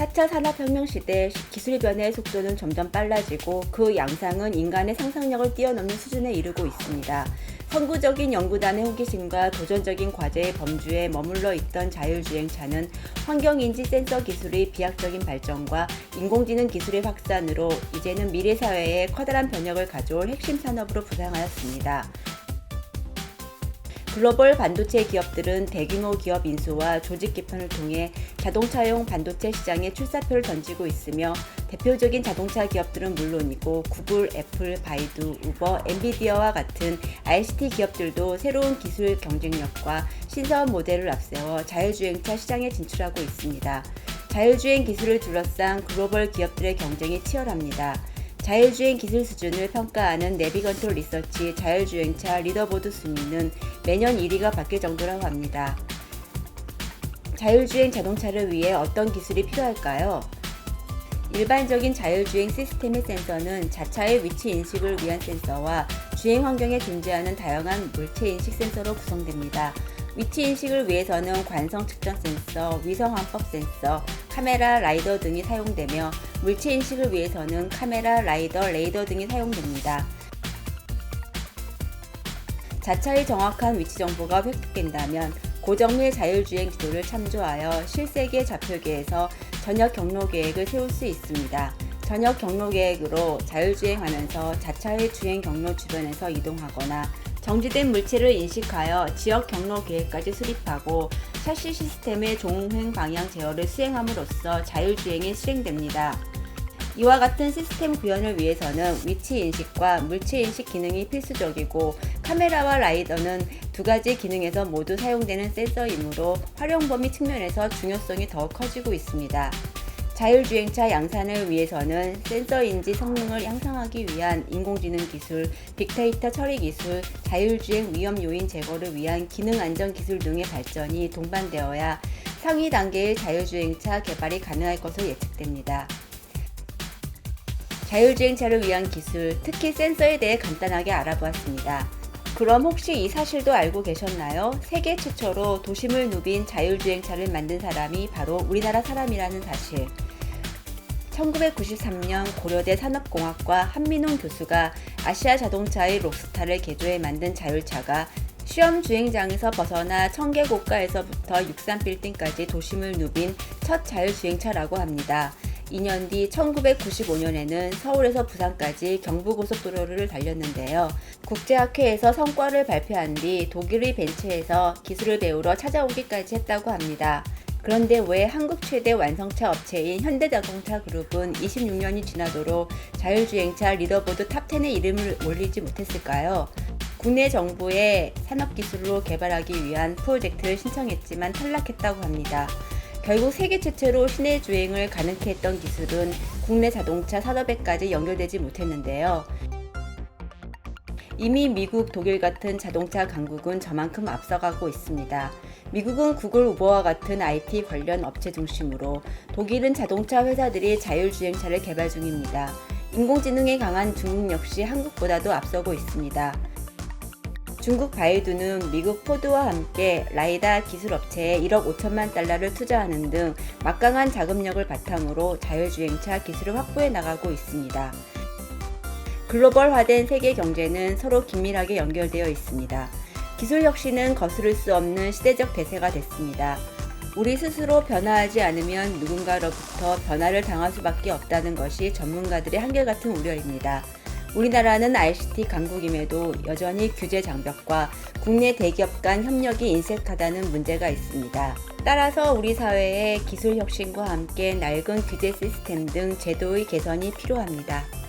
4차 산업혁명 시대 기술 변화의 속도는 점점 빨라지고 그 양상은 인간의 상상력을 뛰어넘는 수준에 이르고 있습니다. 선구적인 연구단의 호기심과 도전적인 과제의 범주에 머물러 있던 자율주행차는 환경인지 센서 기술의 비약적인 발전과 인공지능 기술의 확산으로 이제는 미래 사회에 커다란 변혁을 가져올 핵심 산업으로 부상하였습니다. 글로벌 반도체 기업들은 대규모 기업 인수와 조직 개편을 통해 자동차용 반도체 시장에 출사표를 던지고 있으며 대표적인 자동차 기업들은 물론이고 구글, 애플, 바이두, 우버, 엔비디아와 같은 ICT 기업들도 새로운 기술 경쟁력과 신사업 모델을 앞세워 자율주행차 시장에 진출하고 있습니다. 자율주행 기술을 둘러싼 글로벌 기업들의 경쟁이 치열합니다. 자율주행 기술 수준을 평가하는 내비건트롤 리서치 자율주행차 리더보드 순위는 매년 1위가 바뀔 정도라고 합니다. 자율주행 자동차를 위해 어떤 기술이 필요할까요? 일반적인 자율주행 시스템의 센서는 자차의 위치 인식을 위한 센서와 주행 환경에 존재하는 다양한 물체 인식 센서로 구성됩니다. 위치 인식을 위해서는 관성 측정 센서, 위성 환법 센서, 카메라, 라이더 등이 사용되며 물체 인식을 위해서는 카메라, 라이더, 레이더 등이 사용됩니다. 자차의 정확한 위치 정보가 획득된다면 고정밀 자율주행 지도를 참조하여 실세계 좌표계에서 전역 경로 계획을 세울 수 있습니다. 전역 경로 계획으로 자율주행하면서 자차의 주행 경로 주변에서 이동하거나 정지된 물체를 인식하여 지역 경로 계획까지 수립하고 샤시 시스템의 종횡 방향 제어를 수행함으로써 자율주행이 실행됩니다. 이와 같은 시스템 구현을 위해서는 위치 인식과 물체 인식 기능이 필수적이고 카메라와 라이더는 두 가지 기능에서 모두 사용되는 센서이므로 활용 범위 측면에서 중요성이 더욱 커지고 있습니다. 자율주행차 양산을 위해서는 센서 인지 성능을 향상하기 위한 인공지능 기술, 빅데이터 처리 기술, 자율주행 위험 요인 제거를 위한 기능 안전 기술 등의 발전이 동반되어야 상위 단계의 자율주행차 개발이 가능할 것으로 예측됩니다. 자율주행차를 위한 기술, 특히 센서에 대해 간단하게 알아보았습니다. 그럼 혹시 이 사실도 알고 계셨나요? 세계 최초로 도심을 누빈 자율주행차를 만든 사람이 바로 우리나라 사람이라는 사실. 1993년 고려대 산업공학과 한민웅 교수가 아시아 자동차의 록스타를 개조해 만든 자율차가 시험 주행장에서 벗어나 청계 고가에서부터 63빌딩까지 도심을 누빈 첫 자율주행차라고 합니다. 2년 뒤 1995년에는 서울에서 부산까지 경부고속도로를 달렸는데요. 국제학회에서 성과를 발표한 뒤 독일의 벤츠에서 기술을 배우러 찾아오기까지 했다고 합니다. 그런데 왜 한국 최대 완성차 업체인 현대자동차 그룹은 26년이 지나도록 자율주행차 리더보드 탑10에 이름을 올리지 못했을까요? 국내 정부의 산업기술로 개발하기 위한 프로젝트를 신청했지만 탈락했다고 합니다. 결국 세계 최초로 시내 주행을 가능케 했던 기술은 국내 자동차 산업에까지 연결되지 못했는데요. 이미 미국, 독일 같은 자동차 강국은 저만큼 앞서가고 있습니다. 미국은 구글, 우버와 같은 IT 관련 업체 중심으로 독일은 자동차 회사들이 자율주행차를 개발 중입니다. 인공지능에 강한 중국 역시 한국보다도 앞서고 있습니다. 중국 바이두는 미국 포드와 함께 라이다 기술 업체에 1억 5천만 달러를 투자하는 등 막강한 자금력을 바탕으로 자율주행차 기술을 확보해 나가고 있습니다. 글로벌화된 세계 경제는 서로 긴밀하게 연결되어 있습니다. 기술 혁신은 거스를 수 없는 시대적 대세가 됐습니다. 우리 스스로 변화하지 않으면 누군가로부터 변화를 당할 수밖에 없다는 것이 전문가들의 한결같은 우려입니다. 우리나라는 ICT 강국임에도 여전히 규제 장벽과 국내 대기업 간 협력이 인색하다는 문제가 있습니다. 따라서 우리 사회에 기술 혁신과 함께 낡은 규제 시스템 등 제도의 개선이 필요합니다.